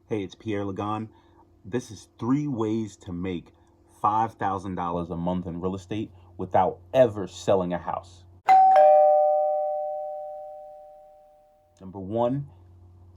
Hey, it's Pierre. This is 3 ways to make $5,000 a month in real estate without ever selling a house. Number one,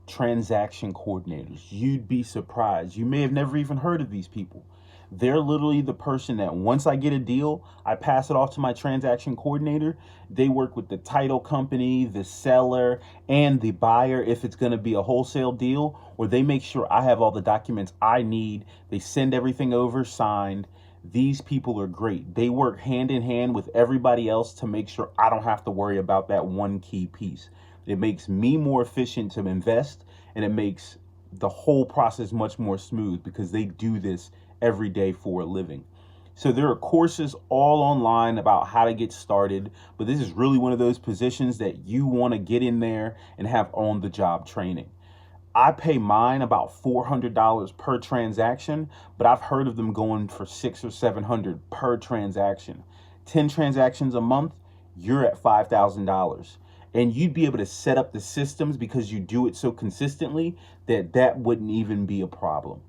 transaction coordinators. You'd be surprised. You may have never even heard of these people. They're literally the person that once I get a deal, I pass it off to my transaction coordinator. They work with the title company, the seller, and the buyer if it's going to be a wholesale deal, or they make sure I have all the documents I need. They send everything over signed. These people are great. They work hand in hand with everybody else to make sure I don't have to worry about that one key piece. It makes me more efficient to invest, and it makes the whole process much more smooth because they do this every day for a living. So there are courses all online about how to get started, but this is really one of those positions that you want to get in there and have on the job training. I pay mine about $400 per transaction, but I've heard of them going for $600 or $700 per transaction. 10 transactions a month, you're at $5,000. And you'd be able to set up the systems because you do it so consistently that wouldn't even be a problem.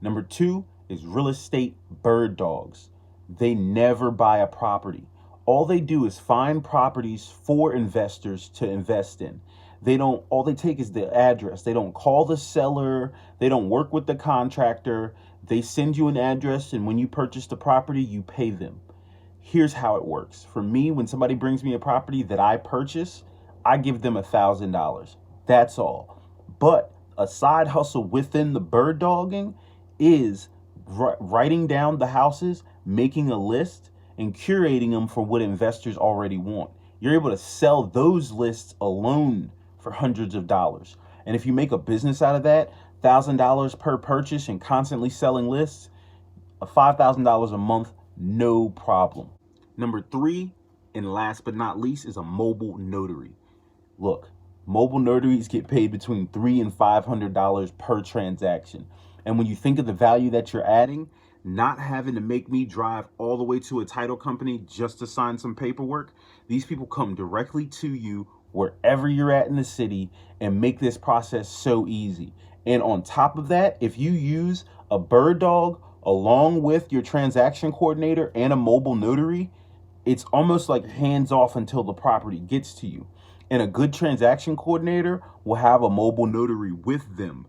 Number two is real estate bird dogs. They never buy a property. All they do is find properties for investors to invest in. All they take is the address. They don't call the seller. They don't work with the contractor. They send you an address, and when you purchase the property, you pay them. Here's how it works. For me, when somebody brings me a property that I purchase, I give them $1,000. That's all. But a side hustle within the bird dogging is writing down the houses, making a list, and curating them for what investors already want. You're able to sell those lists alone for hundreds of dollars. And if you make a business out of that, $1,000 per purchase and constantly selling lists, $5,000 a month, no problem. Number three, and last but not least, is a mobile notary. Look, mobile notaries get paid between $300 and $500 per transaction. And when you think of the value that you're adding, not having to make me drive all the way to a title company just to sign some paperwork, these people come directly to you wherever you're at in the city and make this process so easy. And on top of that, if you use a bird dog along with your transaction coordinator and a mobile notary, it's almost like hands off until the property gets to you. And a good transaction coordinator will have a mobile notary with them.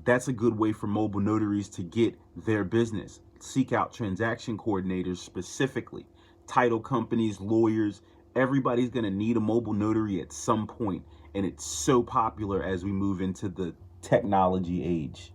That's a good way for mobile notaries to get their business. Seek out transaction coordinators specifically. Title companies, lawyers, everybody's going to need a mobile notary at some point. And it's so popular as we move into the technology age.